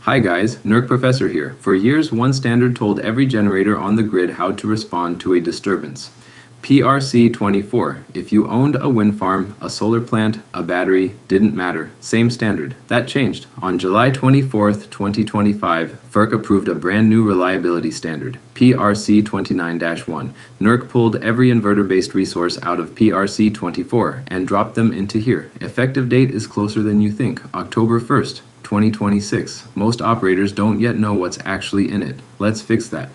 Hi guys, NERC Professor here. For years, one standard told every generator on the grid how to respond to a disturbance. PRC-24. If you owned a wind farm, a solar plant, a battery, didn't matter. Same standard. That changed. On July 24, 2025, FERC approved a brand new reliability standard, PRC-029-1. NERC pulled every inverter-based resource out of PRC-24 and dropped them into here. Effective date is closer than you think, October 1st. 2026. Most operators don't yet know what's actually in it. Let's fix that.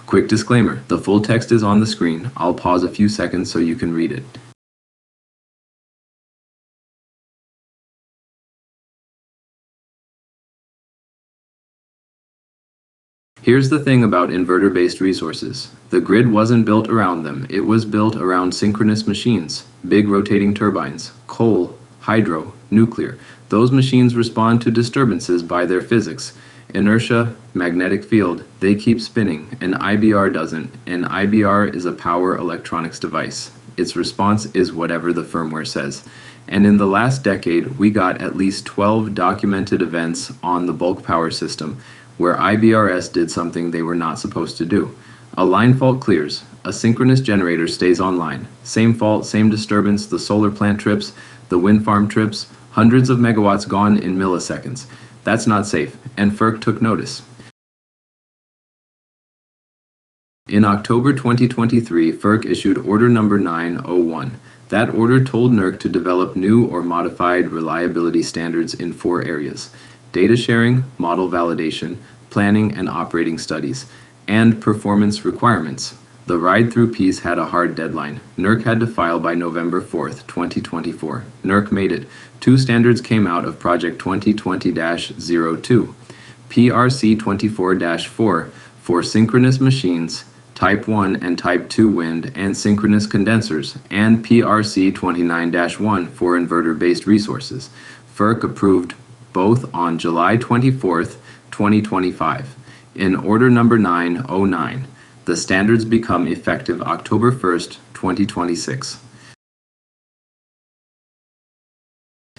Quick disclaimer, the full text is on the screen. I'll pause a few seconds so you can read it. Here's the thing about inverter-based resources. The grid wasn't built around them. It was built around synchronous machines, big rotating turbines, coal, hydro, nuclear. Those machines respond to disturbances by their physics. Inertia, magnetic field, they keep spinning. An IBR doesn't. An IBR is a power electronics device. Its response is whatever the firmware says. And in the last decade, we got at least 12 documented events on the bulk power system where IBRs did something they were not supposed to do. A line fault clears. A synchronous generator stays online. Same fault, same disturbance, the solar plant trips, the wind farm trips, hundreds of megawatts gone in milliseconds. That's not safe, and FERC took notice. In October 2023, FERC issued Order number 901. That order told NERC to develop new or modified reliability standards in 4 areas: data sharing, model validation, planning and operating studies, and performance requirements. The ride-through piece had a hard deadline. NERC had to file by November 4th, 2024. NERC made it. 2 standards came out of Project 2020-02. PRC-24-4 for synchronous machines, Type 1 and Type 2 wind and synchronous condensers, and PRC-29-1 for inverter-based resources. FERC approved both on July 24th, 2025. In Order number 909. The standards become effective October 1st, 2026.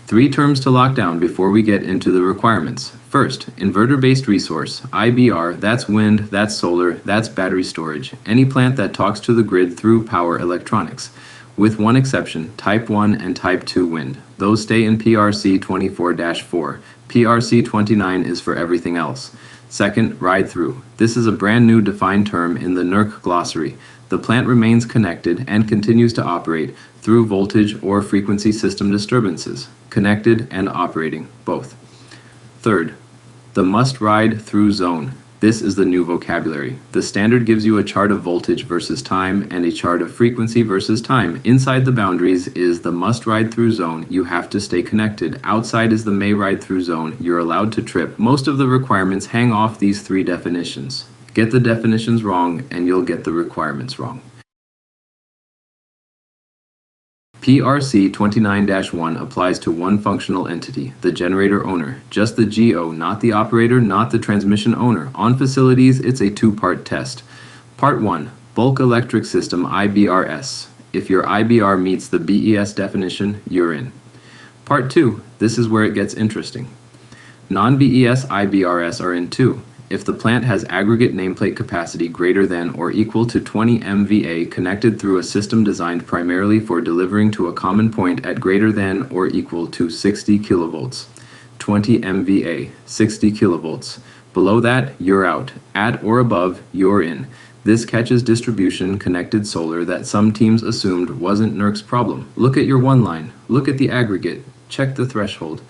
3 terms to lock down before we get into the requirements. First, inverter-based resource, IBR, that's wind, that's solar, that's battery storage, any plant that talks to the grid through power electronics. With one exception, Type 1 and Type 2 wind. Those stay in PRC-24-4. PRC-29 is for everything else. Second, ride-through. This is a brand new defined term in the NERC glossary. The plant remains connected and continues to operate through voltage or frequency system disturbances. Connected and operating, both. Third, the must-ride-through zone. This is the new vocabulary. The standard gives you a chart of voltage versus time and a chart of frequency versus time. Inside the boundaries is the must-ride-through zone. You have to stay connected. Outside is the may-ride-through zone. You're allowed to trip. Most of the requirements hang off these 3 definitions. Get the definitions wrong and you'll get the requirements wrong. PRC-29-1 applies to one functional entity, the generator owner. Just the GO, not the operator, not the transmission owner. On facilities, it's a 2-part test. Part 1, Bulk Electric System IBRs. If your IBR meets the BES definition, you're in. Part 2, this is where it gets interesting. Non-BES IBRs are in too. If the plant has aggregate nameplate capacity greater than or equal to 20 MVA connected through a system designed primarily for delivering to a common point at greater than or equal to 60 kilovolts. 20 MVA, 60 kilovolts. Below that, you're out. At or above, you're in. This catches distribution connected solar that some teams assumed wasn't NERC's problem. Look at your one line. Look at the aggregate. Check the threshold.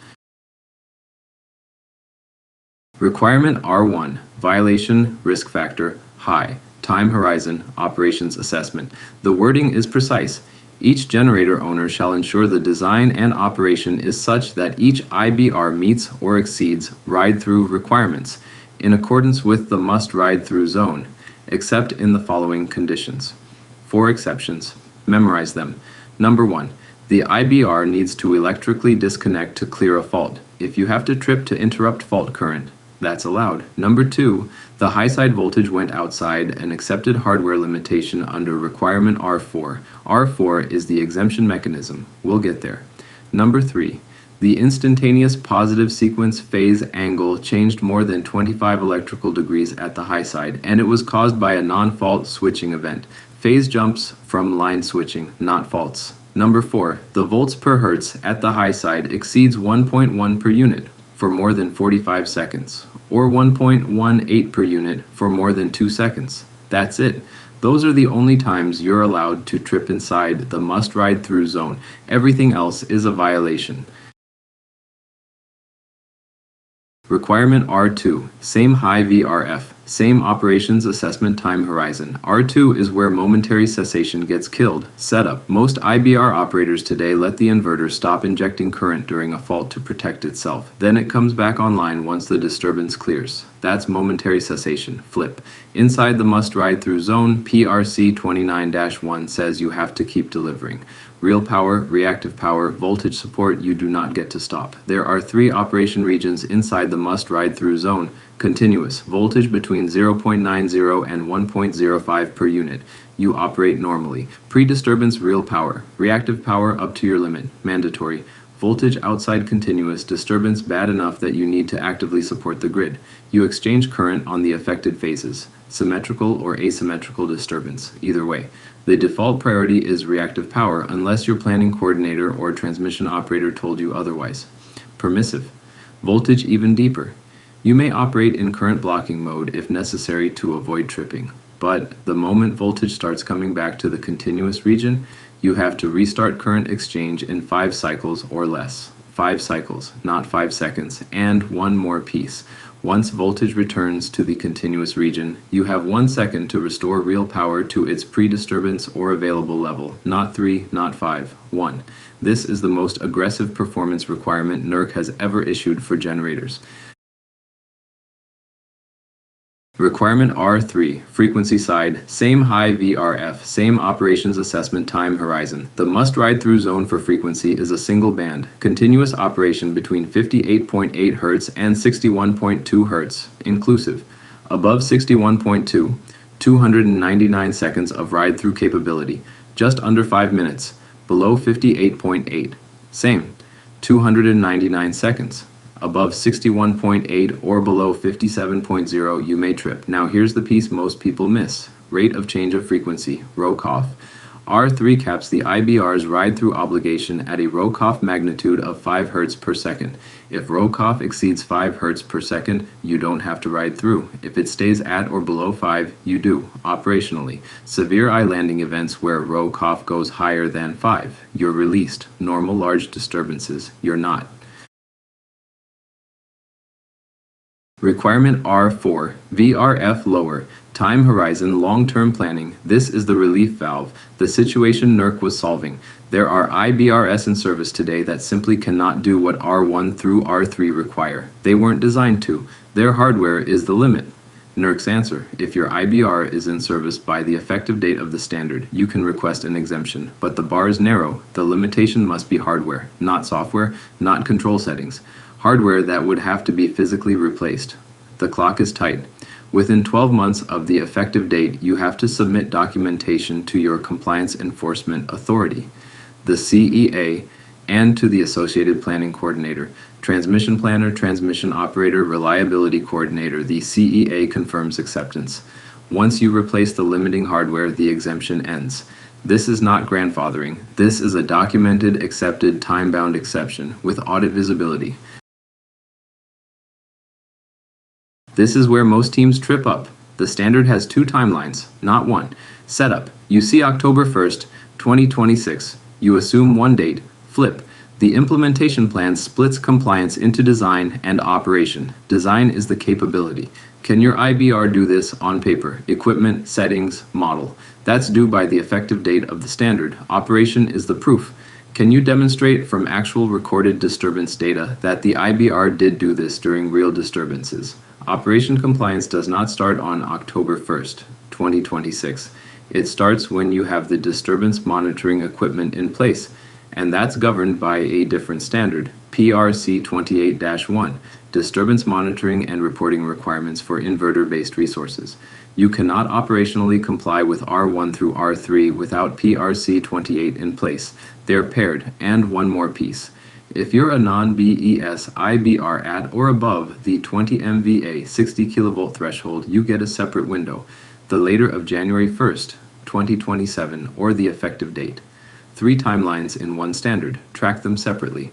Requirement R1, violation, risk factor, high, time horizon, operations assessment. The wording is precise. Each generator owner shall ensure the design and operation is such that each IBR meets or exceeds ride-through requirements in accordance with the must-ride-through zone, except in the following conditions. 4 exceptions. Memorize them. Number 1. The IBR needs to electrically disconnect to clear a fault. If you have to trip to interrupt fault current, that's allowed. Number 2, the high side voltage went outside an accepted hardware limitation under requirement R4. R4 is the exemption mechanism. We'll get there. Number 3, The instantaneous positive sequence phase angle changed more than 25 electrical degrees at the high side, and it was caused by a non-fault switching event. Phase jumps from line switching, not faults. Number 4. The volts per hertz at the high side exceeds 1.1 per unit for more than 45 seconds, or 1.18 per unit for more than 2 seconds. That's it. Those are the only times you're allowed to trip inside the must-ride-through zone. Everything else is a violation. Requirement R2, same high VRF, same operations assessment time horizon. R2 is where momentary cessation gets killed. Setup. Most IBR operators today let the inverter stop injecting current during a fault to protect itself. Then it comes back online once the disturbance clears. That's momentary cessation. Flip. Inside the must-ride-through zone, PRC-029-1 says you have to keep delivering. Real power, reactive power, voltage support, you do not get to stop. There are 3 operation regions inside the must-ride-through zone. Continuous, voltage between 0.90 and 1.05 per unit. You operate normally. Pre-disturbance, real power. Reactive power up to your limit. Mandatory. Voltage outside continuous, disturbance bad enough that you need to actively support the grid. You exchange current on the affected phases. Symmetrical or asymmetrical disturbance, either way. The default priority is reactive power unless your planning coordinator or transmission operator told you otherwise. Permissive. Voltage even deeper. You may operate in current blocking mode if necessary to avoid tripping, but the moment voltage starts coming back to the continuous region, you have to restart current exchange in 5 cycles or less. 5 cycles, not 5 seconds, and one more piece. Once voltage returns to the continuous region, you have 1 second to restore real power to its pre-disturbance or available level. Not 3, not 5, 1. This is the most aggressive performance requirement NERC has ever issued for generators. Requirement R3, frequency side, same high VRF, same operations assessment time horizon. The must-ride-through zone for frequency is a single band, continuous operation between 58.8 Hz and 61.2 Hz, inclusive. Above 61.2, 299 seconds of ride-through capability, just under 5 minutes. Below 58.8, same, 299 seconds. Above 61.8 or below 57.0, you may trip. Now here's the piece most people miss. Rate of change of frequency, ROCOF. R3 caps the IBR's ride-through obligation at a ROCOF magnitude of 5 Hz per second. If ROCOF exceeds 5 Hz per second, you don't have to ride through. If it stays at or below 5, you do, operationally. Severe I-landing events where ROCOF goes higher than 5, you're released. Normal large disturbances, you're not. Requirement R4, VRF lower, time horizon long-term planning. This is the relief valve, the situation NERC was solving. There are IBRs in service today that simply cannot do what R1 through R3 require. They weren't designed to. Their hardware is the limit. NERC's answer, if your IBR is in service by the effective date of the standard, you can request an exemption, but the bar is narrow. The limitation must be hardware, not software, not control settings. Hardware that would have to be physically replaced. The clock is tight. Within 12 months of the effective date, you have to submit documentation to your compliance enforcement authority, the CEA, and to the associated planning coordinator, transmission planner, transmission operator, reliability coordinator. The CEA confirms acceptance. Once you replace the limiting hardware, the exemption ends. This is not grandfathering. This is a documented, accepted, time-bound exception with audit visibility. This is where most teams trip up. The standard has 2 timelines, not 1. Setup. You see October 1st, 2026. You assume 1 date. Flip. The implementation plan splits compliance into design and operation. Design is the capability. Can your IBR do this on paper? Equipment, settings, model. That's due by the effective date of the standard. Operation is the proof. Can you demonstrate from actual recorded disturbance data that the IBR did do this during real disturbances? Operation compliance does not start on October 1st, 2026. It starts when you have the disturbance monitoring equipment in place, and that's governed by a different standard, PRC-029-1, Disturbance Monitoring and Reporting Requirements for Inverter-Based Resources. You cannot operationally comply with R1 through R3 without PRC-28 in place. They're paired, and one more piece. If you're a non-BES IBR at or above the 20 MVA 60 kilovolt threshold, you get a separate window, the later of January 1st, 2027, or the effective date. 3 timelines in one standard. Track them separately.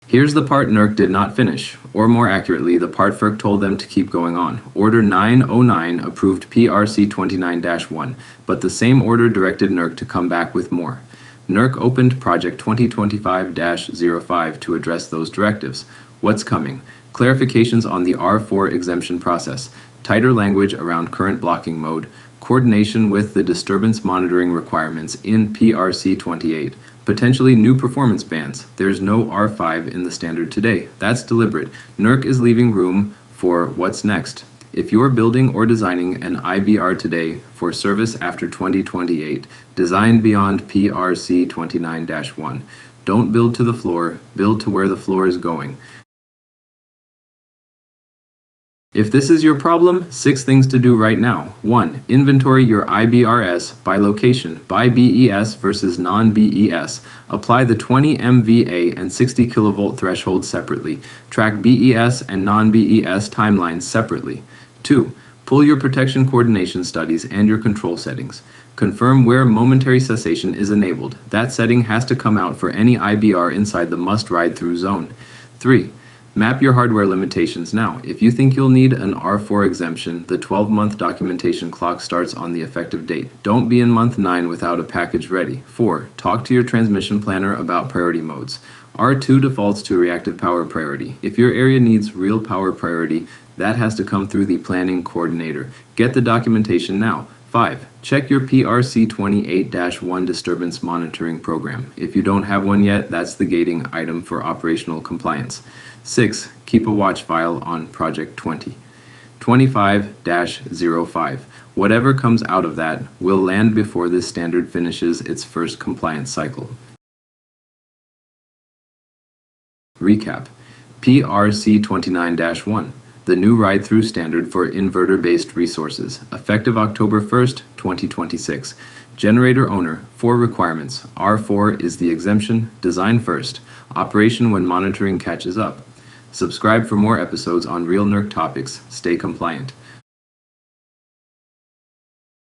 Here's the part NERC did not finish, or more accurately, the part FERC told them to keep going on. Order 909 approved PRC-029-1, but the same order directed NERC to come back with more. NERC opened Project 2025-05 to address those directives. What's coming? Clarifications on the R4 exemption process, tighter language around current blocking mode, coordination with the disturbance monitoring requirements in PRC-28, potentially new performance bands. There's no R5 in the standard today. That's deliberate. NERC is leaving room for what's next. If you're building or designing an IBR today for service after 2028, design beyond PRC-29-1. Don't build to the floor, build to where the floor is going. If this is your problem, 6 things to do right now. 1. Inventory your IBRs by location, by BES versus non-BES. Apply the 20 MVA and 60 kilovolt threshold separately. Track BES and non-BES timelines separately. 2. Pull your protection coordination studies and your control settings. Confirm where momentary cessation is enabled. That setting has to come out for any IBR inside the must-ride-through zone. 3. Map your hardware limitations now. If you think you'll need an R4 exemption, the 12-month documentation clock starts on the effective date. Don't be in month 9 without a package ready. 4. Talk to your transmission planner about priority modes. R2 defaults to reactive power priority. If your area needs real power priority, that has to come through the planning coordinator. Get the documentation now. 5. Check your PRC-28-1 disturbance monitoring program. If you don't have one yet, that's the gating item for operational compliance. 6. Keep a watch file on Project 20. 25-05. Whatever comes out of that will land before this standard finishes its first compliance cycle. Recap. PRC-29-1. The new ride-through standard for inverter-based resources, effective October 1st, 2026. Generator owner, 4 requirements. R4 is the exemption, design first, operation when monitoring catches up. Subscribe for more episodes on real NERC topics. Stay compliant.